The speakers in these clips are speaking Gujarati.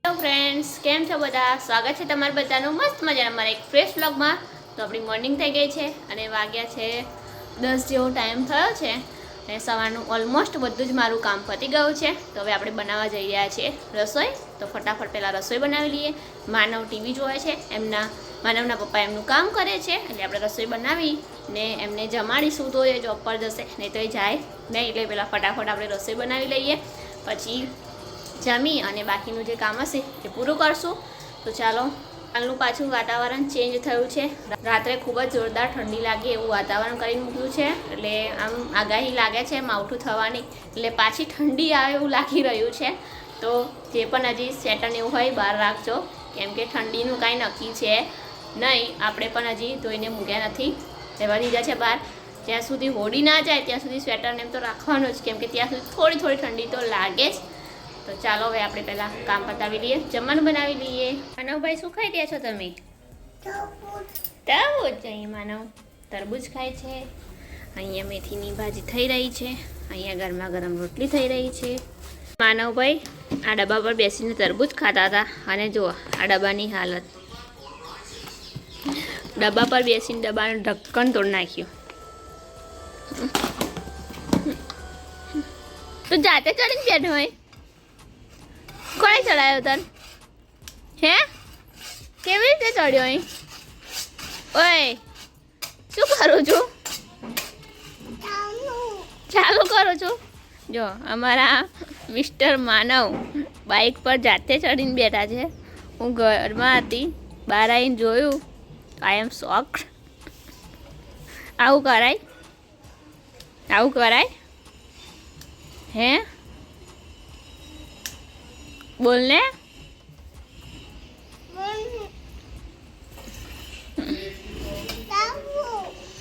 હેલો ફ્રેન્ડ્સ, કેમ છો બધા? સ્વાગત છે તમારા બધાનું મસ્ત મજાના અમારા એક ફ્રેશ વ્લોગમાં. તો આપણી મોર્નિંગ થઈ ગઈ છે અને વાગ્યા છે 10 જેવો ટાઈમ થયો છે અને સવારનું ઓલમોસ્ટ બધું જ મારું કામ પતી ગયું છે. તો હવે આપણે બનાવવા જઈ રહ્યા છીએ રસોઈ. તો ફટાફટ પહેલાં રસોઈ બનાવી લઈએ. માનવ ટીવી જોવે છે, માનવના પપ્પા એમનું કામ કરે છે એટલે આપણે રસોઈ બનાવી ને એમને જમાડીશું તો એ જોબ પર જશે, નહીં તો એ જાય નહીં. એટલે પહેલાં ફટાફટ આપણે રસોઈ બનાવી લઈએ, પછી જમી અને બાકીનું જે કામ હશે એ પૂરું કરશું. તો ચાલો. હાલનું પાછું વાતાવરણ ચેન્જ થયું છે. રાત્રે ખૂબ જ જોરદાર ઠંડી લાગે એવું વાતાવરણ કરીને મૂક્યું છે, એટલે આમ આગાહી લાગે છે માવઠું થવાની, એટલે પાછી ઠંડી આવે એવું લાગી રહ્યું છે. તો જે પણ હજી સ્વેટર એવું હોય બહાર રાખજો, કેમ કે ઠંડીનું કાંઈ નક્કી છે નહીં. આપણે પણ હજી ધોઈને મૂક્યા નથી, રહેવા દીધા છે બહાર. જ્યાં સુધી હોળી ના જાય ત્યાં સુધી સ્વેટરને એમ તો રાખવાનું જ, કેમ કે ત્યાં સુધી થોડી થોડી ઠંડી તો લાગે જ. તો ચાલો હવે આપણે પહેલાં કામ પતાવી લઈએ, જમવાનું બનાવી લઈએ. માનવભાઈ શું ખાઈ રહ્યા છો તમે? તરબૂચ. અહીં માનવ તરબૂચ ખાય છે. અહીંયા મેથીની ભાજી થઈ રહી છે. અહીંયા ગરમા ગરમ રોટલી થઈ રહી છે. માનવભાઈ આ ડબ્બા પર બેસીને તરબૂચ ખાતા હતા અને જુઓ આ ડબ્બાની હાલત. ડબ્બા પર બેસીને ડબ્બાનું ઢક્કન તોડ નાખ્યું. તો જાતે ચડીને બેઠો હોય. કોણે ચડાયો તને? હે? કેવી રીતે ચડ્યો અહીં? ઓય શું કરું છું? ચાલુ કરું છું. જો અમારા મિસ્ટર માનવ બાઇક પર જાતે ચડીને બેઠા છે. હું ઘરમાં હતી, બહાર આવીને જોયું. આઈ એમ શોક્ડ. આવું કરાય? આવું કરાય? હે? બોલ ને.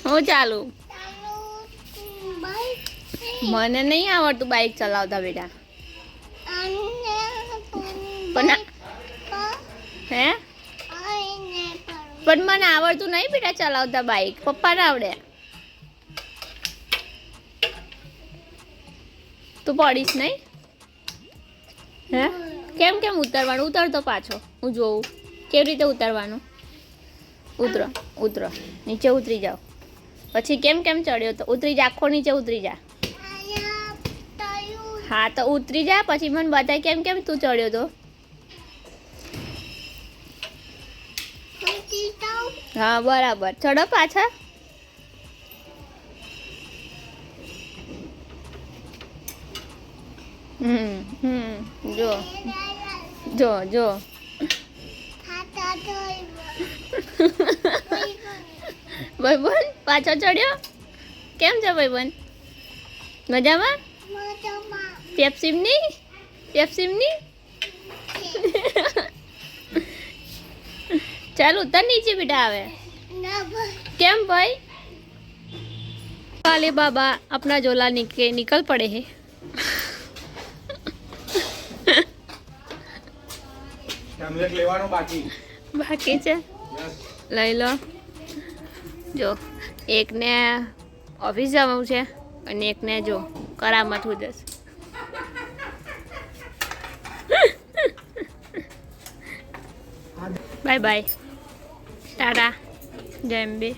હું ચાલુ? મને નહીં આવડતું બાઇક ચલાવતા બેટા. પણ હે? પણ મને આવડતું નહીં બેટા ચલાવતા બાઇક. પપ્પાને આવડે. તું પડીશ નહીં? હે? કેમ કેમ ઉતરવાનું? ઉતરતો પાછો, હું જોઉં કેવી રીતે ઉતરવાનું. ઉતરો ઉતરો, નીચે ઉતરી જાઓ. પછી કેમ કેમ ચડ્યો તો? ઉતરી જા, આખો નીચે ઉતરી જા. હા તો ઉતરી જા, પછી મને બતાય કેમ કેમ તું ચડ્યો તો. હા બરાબર, ચડો પાછા. જો જો જો ભાઈબંધ પાછો ચડ્યો. કેમ છે ભાઈબંધ? મજામાં? પેપ્સીમની પેપ્સીમની. ચાલ ઉતર નીચે બેટા. આવે કેમ ભાઈ? वाले बाबा अपना झोला निकल पड़े हैं. બાકી છે, લઈ લો. જો એકને ઓફિસ જવાનું છે અને એકને જો કરામત હું જશે. બાય બાય, ટાટા, જય અંબે.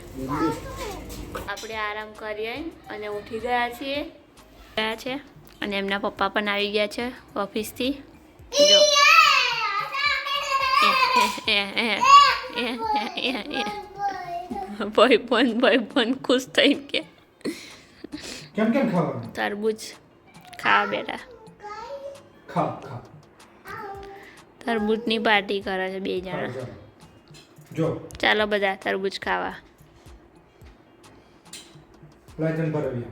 આપણે આરામ કરીએ અને ઉઠી ગયા છે અને એમના પપ્પા પણ આવી ગયા છે ઓફિસથી. જો ભાઈ ખુશ થઈ કે કેમ કેમ ખાવાનું? તરબૂચ ખાવા બેટા. ખા તરબૂચની પાર્ટી કરે છે બે જણા. જો ચાલો બધા તરબૂચ ખાવા. લાજન ભરવી.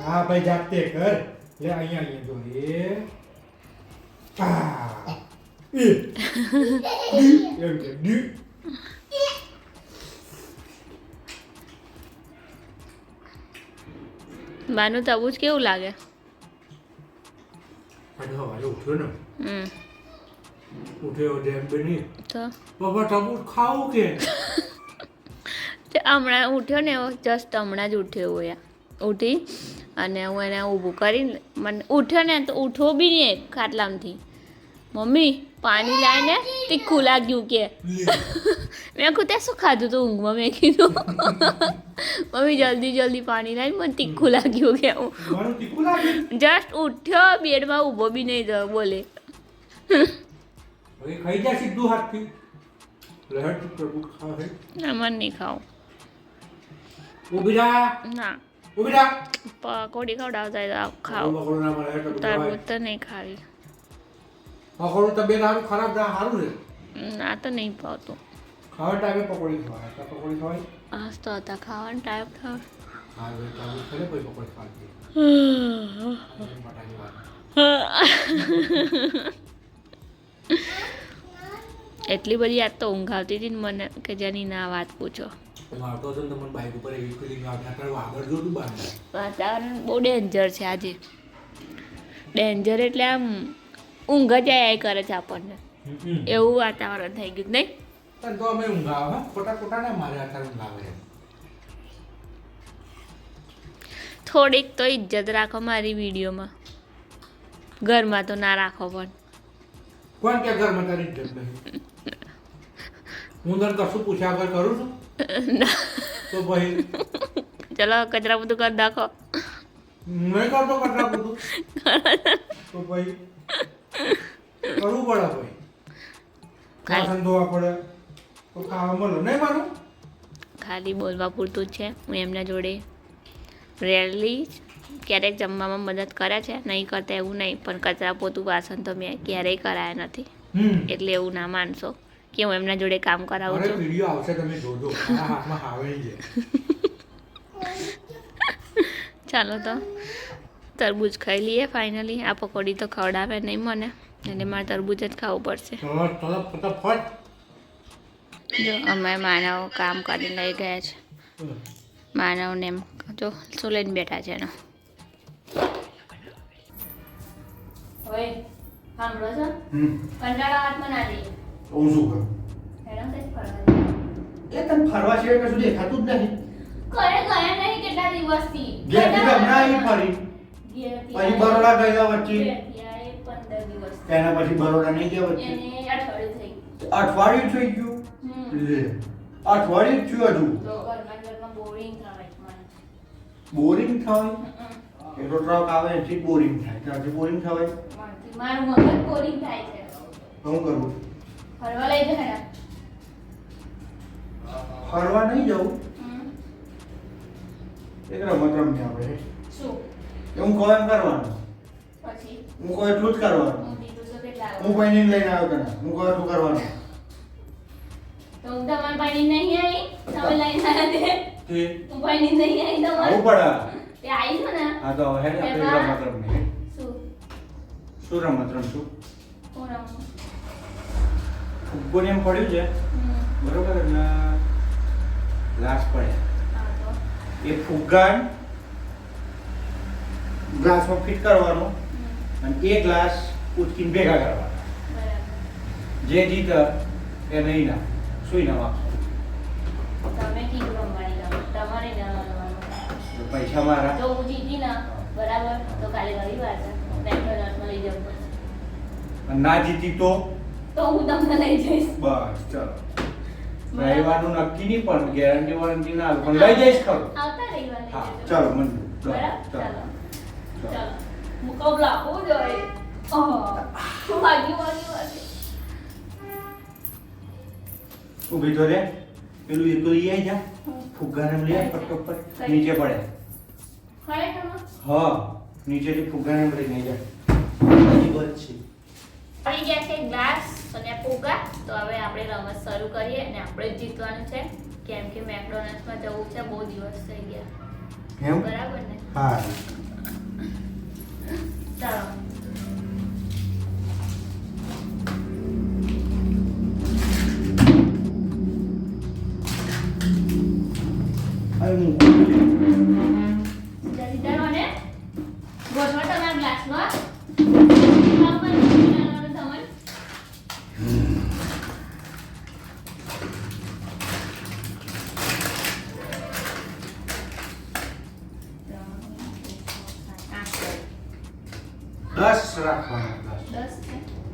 હા ભાઈ જાતે કર. લે અહીંયા જો એ એમ કે ડી. બાનું તરબૂચ કેવું લાગે? આજે હવારે ઉઠ્યો ને. ઉઠ્યો જેમ બની તો બાબા તરબૂચ ખાવું કે? હમણાં ઉઠ્યો ને, જસ્ટ હમણાં જ ઉઠ્યો હોય. ઉઠી અને હું એને ઊભું કરીને મને ઉઠ્યો ને તો ઉઠવો બી નહીં ખાટલામાંથી. મમ્મી પાણી લાવીને તીખું લાગ્યું કે મેં કહું તે શું ખાધું તું ઊંઘમાં મેં કીધું મમ્મી જલ્દી પાણી લાવી મને તીખું લાગ્યું કે હું મારું તીખું લાગે જસ્ટ ઉઠ્યો બેડમાં ઊભો બી નહીં થયો બોલે હવે ખાઈ જા સીધું હાથથી લહેર ટૂટ ખાવે ના મને નહીં ખાવું ઊભી જા ના ઊભી જા પકોડી ખવડાવતા હોય તો ખાવ પકોડો ના મળે એટલે તરબૂચ તો નહીં ખાવી પકોડો તબિયત સારું ખરાબ થાય સારું રહે ના તો નહીં ભાવતું ખાવા ટાઈમે પકોડી ખવાય તો પકોડી ખવાય આજ તો હતા ખાવાનું ટાઈપ થયો હા હવે ચાલુ કરે પછી પકોડી ખાવી બટાકી વાત એટલી બધી યાદ તો ઊંઘ આવતી હતી ને મને કે જેની ના વાત પૂછો આવતો હતો ને તમને બાઈક ઉપર એવી ફિલિંગ આવતી અત્યારે આગળ જોતું બહાર વાતાવરણ બહુ ડેન્જર છે આજે ડેન્જર એટલે આમ ઊંઘ જ આયા કરે છે આપણને એવું વાતાવરણ થઈ ગયું નહીં તને તો અમે ઊંઘ આવે ખોટા ખોટા ના મારે અત્યારે ઊંઘ આવે થોડીક તો ઇજ્જત રાખો મારી વિડીયોમાં ઘરમાં તો ના રાખો પણ કોણ કે ઘરમાં તારી ઇજ્જત નહીં હું તને કશું પૂછ્યા વગર કરું છું તો ભાઈ ચલો કચરા બધું કરી નાખો નહીં કરતો કચરા બધું તો ભાઈ કરવું પડે ભાઈ વાસણ ધોવા પડે તો ખાવા મળે નહીં મારું ખાલી બોલવા પૂરતું જ છે હું એમના જોડે રેરલી ક્યારેક જમવામાં મદદ કરે છે નહીં કરતા એવું નહીં પણ કચરા પોતું વાસણ તો મેં ક્યારેય કરાયા નથી એટલે એવું ના માનશો કે હું એમના જોડે કામ કરાવું અરે છું વિડીયો આવશે તમે જોજો મારા હાથમાં આવે છે ચાલો તો તરબૂચ ખાઈ લઈએ ફાઇનલી આ પકોડી તો ખવડાવે નહીં મને એટલે મારે તરબૂચ જ ખાવું પડશે ચલો ચલો ફટાફટ જો અમે માનવ કામ કરીને લઈ ગયા છે માનવને એમ જો શું લઈને બેઠા છે એનો ઓય સાંભળો છો કંટાળા હાથમાં ના દઈએ હું શું કરું હેડો સેટ ફરવા એ તને ફરવા સિવાય કશું દેખાતું જ નહીં કરે ગયા નહીં કેટલા દિવસથી ઘેરથી તો હમણાં આવી ફરી પછી બરોડા ગયા વચ્ચે 15 દિવસ એના પછી બરોડા નહીં ગયા વચ્ચે એને અઠવાડિયું થઈ અઠવાડિયું થઈ ગયું લે અઠવાડિયું થયું હજુ તો ઘરમાં બોરિંગ થાય મને બોરિંગ થાય એટલો ટ્રક આવે એથી બોરિંગ થાય ત્યાંથી બોરિંગ થાય મારું મગજ બોરિંગ થાય છે શું કરવું ફરવા લઈ જાય ફરવા નહીં જવું એક રમત રમ્યા આપણે શું હું કહું એમ કરવાનું પછી હું કહું એટલું જ કરવાનું હું બીજું શું કેટલા હું કોઈ નહીં લઈને આવ્યો તને હું કહું એટલું કરવાનું તો હું તમારા પાણી નહીં આવી તમે લઈને આવ્યા તે તે હું પાણી નહીં આવી તમારે આવું પડે તે આવી છો ને હા તો હેડ આપણે એમાં રમત રમીએ શું શું રમત રમશું હું રમું ફૂગોને એમ પડ્યું છે બરોબર એટલે ગ્લાસ પડ્યા હા તો એ ફુગ્ગા ગ્લાસમાં ફિટ કરવાનો અને એ ગ્લાસ ઉચકીને ભેગા કરવાના બરાબર જે જીત એને ઇનામ શું ઇનામ આપશો તમે કીધું રમવાની રમત તમારે ના રમવાનું તો પૈસા મારા જો હું જીતી ના બરાબર તો કાલે રવિવાર છે મેકડોનલ્ડમાં લઈ જવું પડશે અને ના જીતી તો હું તમને લઈ જઈશ બસ ચલો રવિવારનું નક્કી નહીં પણ ગેરંટી વોરંટી ના આવે પણ લઈ જઈશ ખરો આવતા રવિવારે હા લઈ જજો. ચાલો મંજૂર બરાબર ચાલો ચાલો મુકાબલો આપવો જોઈએ શું વાગ્યું ઊભી તો રે પેલું એ તો લઈ આવી જા ફુગ્ગાને લઈ આવ ફટોફટ નીચે પડે ખરેખર હા નીચેથી ફુગ્ગાને લઈને જા હજી બસ છે પડી ગયા છે ગ્લાસ અને ફુગ્ગા તો હવે આપણે રમત શરૂ કરીએ અને આપણે જ જીતવાનું છે કેમ કે મેકડોનલ્ડ્સમાં જવું છે બહુ દિવસ થઈ ગયા એમ બરાબર ને હા ચાલો હવે હું જલ્દી કરો ને ગોઠવો તમારા ગ્લાસમાં ધમન દસ રાખવાના 10 10 છે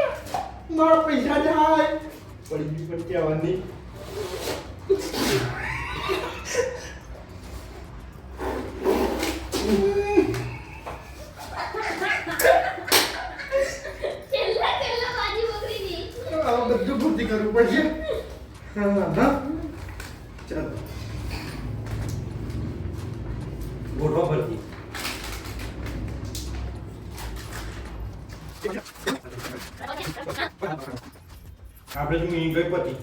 થોડા પૈસા જાય પડી ગઈ પછી આવવાની બધું પૂર્તિ કરવું પડશે હા ચાલો ગોઠવા પડતી આપણે જો મિનિટ ગઈ પતી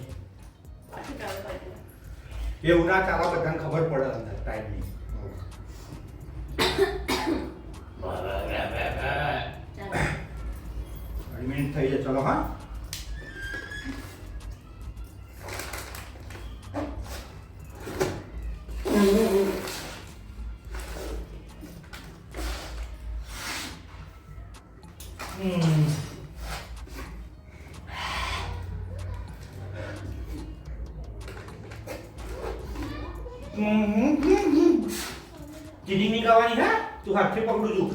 એવું ના ચાલો બધાને ખબર પડે અંદર ટાઈમની અઢી મિનિટ થઈ જાય ચલો હા ચીટિંગ નહીં કરવાની હા તું હાથથી પકડું છું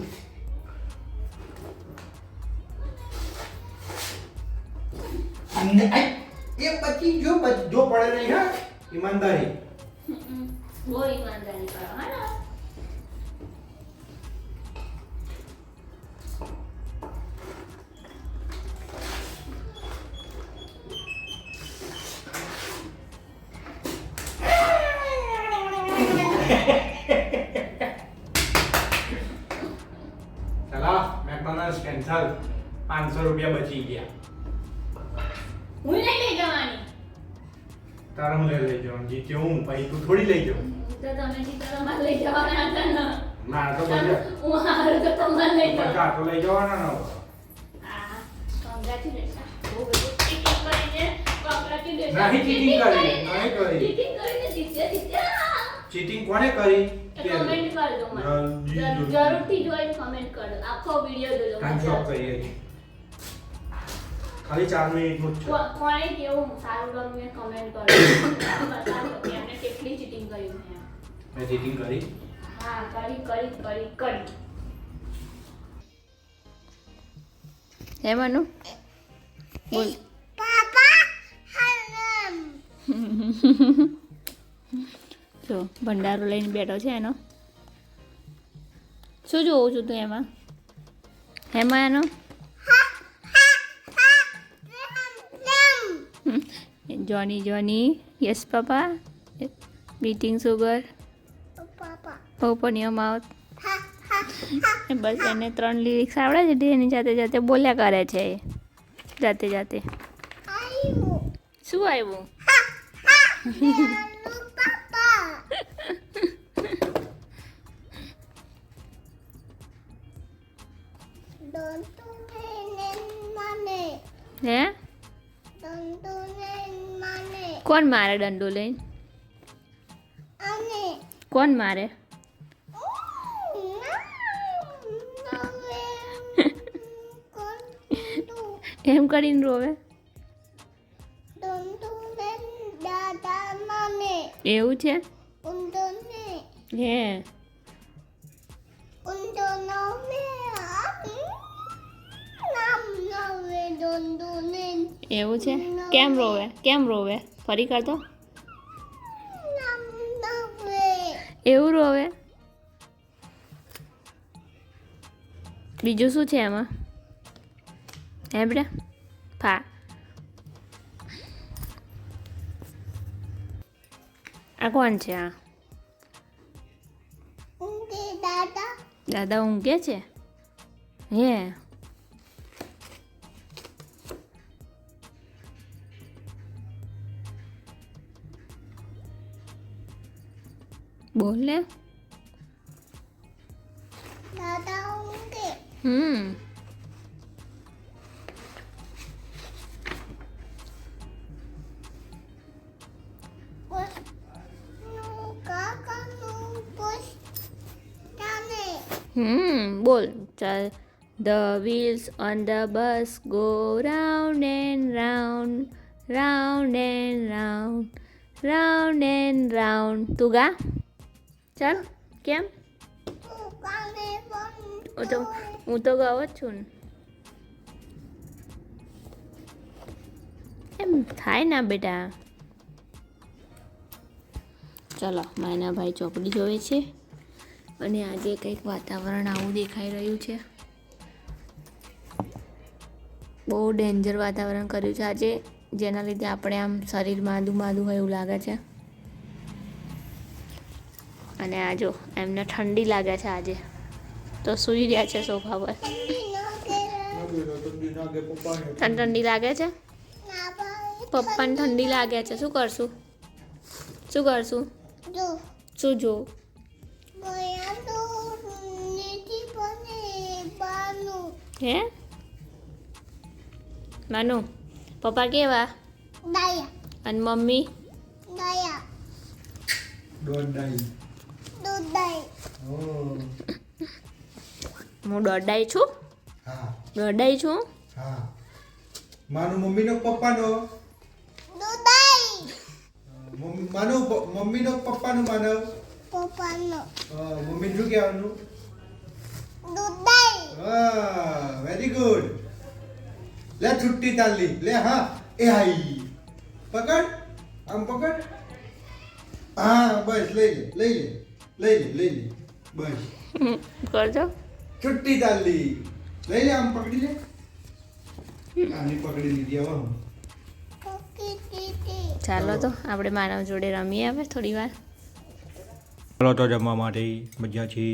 એ પછી જો પડે નહીં હા ઈમાનદારી બહુ ઈમાનદારી કરો હા ને ચલા મેકડોનલ્ડ્સ કેન્સલ 500 રૂપિયા બચી ગયા હું નહીં લઈ જવાની તારા હું લઈ જવાનું જીત્યો હું પછી તું થોડી લઈ જાઉં તો તમે જીતો તમારે લઈ જવાના હતા ને ના તો બધા હું હારું તો તમારે લઈ બધા જવા તો લઈ જવાના ના હા કોંગ્રેચ્યુલેશન બહુ બધું ચીટિંગ કરીને કોંગ્રેચ્યુલેશન નહીં cheating કરી, નહીં કરી. ચીટિંગ કરીને જીત્યા ચીટિંગ કોને કરી કમેન્ટ કરજો મને જરૂરથી જોઈને કમેન્ટ કરજો આખો વિડિયો જોજો ટાઈમ સ્ટોપ કરીએ છીએ. ખાલી 4 મિનિટનું જ છે કોણે કેવું સારું ગમ્યું એ કમેન્ટ કરજો બતાવો કે એમને કેટલી ચીટિંગ કરી મેં ચીટિંગ કરી હા કરી હે મનુ બોલ પાપા હનમ જો ભંડારો લઈને બેઠો છે એનો શું જોઉં છું તું એમાં એનો Johnny yes papa eating sugar papa open your mouth હા હા બસ એને 3 લિરિક્સ આવડે છે એની જાતે બોલ્યા કરે છે એ. જાતે આયુ શું આવ્યું પાપા don't do money હે don't do money કોણ મારે દંડો લઈને અને કોણ મારે એમ કરીને રોવે દાદા મને એવું છે ઊંધોને હે ઊંધોનો નામ નવે દોંદોને એવું છે કેમ રોવે ફરી કરતો નામ નવે એવું રોવે બીજું શું છે એમાં હે બેટા ફા આ કોણ છે આ ઊંધે દાદા દાદા ઊંઘે છે હે બોલ ને દાદા ઊંઘે કાકાનું પોસ્ટાને બોલ ચાલ The wheels on the bus go round and round, round and round, round and round. તું ગા ચાલ કેમ કાને હું તો ગાવ જ છું ને એમ થાય ના બેટા. ચલો માયના ભાઈ ચોપડી જોવે છે અને આજે કંઈક વાતાવરણ આવું દેખાઈ રહ્યું છે. બહુ ડેન્જર વાતાવરણ કર્યું છે આજે, જેના લીધે આપણે આમ શરીર માદું માદું હોય એવું લાગે છે. અને આ જો એમને ઠંડી લાગે છે આજે, તો સૂઈ રહ્યા છે સોફા પર. તને ઠંડી લાગે છે? પપ્પાને ઠંડી લાગે છે. શું કરશું? શું કરશું? જો શું જો? બોયા તો નીતિ બને બાનું હે માનુ પપ્પા કેવા? દયા અને મમ્મી? દયા દોડાઈ દૂધાઈ હું દોડાઈ છું? હા દોડાઈ છું? હા. માનું મમ્મીનો પપ્પાનો દૂધાઈ માનું મમ્મીનો પપ્પાનો માનવ પપ્પાનો મમ્મી શું કહેવાનું? દૂધાઈ હા વેરી ગુડ. લે છુટ્ટી તાલી લે. હા એ આઈ પકડ આમ પકડ. હા બસ લઈ લે લઈ લે લઈ લે લઈ લે બસ કરજો. છુટ્ટી તાલી લઈ લે આમ પકડી લે. આની પકડી લીધી હવે હું. કોકી ટીટી ચાલો તો આપણે માનવ જોડે રમીએ હવે થોડી વાર. ચાલો તો જમવા માટે મજા છે.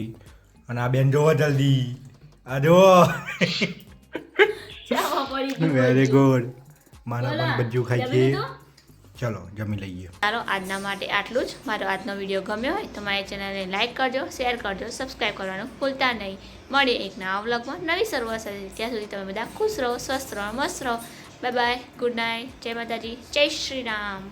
અને આ બેન જોવો જલ્દી. આ જોવો વેરી ગુડ. મારા પણ બધું ખાય છે. ચલો જમી લઈએ. ચાલો આજના માટે આટલું જ. મારો આજનો વિડીયો ગમ્યો હોય તો મારી ચેનલને લાઇક કરજો, શેર કરજો, સબસ્ક્રાઈબ કરવાનું ભૂલતા નહીં. મળીએ એક નવા વ્લોગમાં નવી શરૂઆત સાથે. ત્યાં સુધી તમે બધા ખુશ રહો, સ્વસ્થ રહો, મસ્ત રહો. બાય બાય, ગુડ નાઇટ, જય માતાજી, જય શ્રી રામ.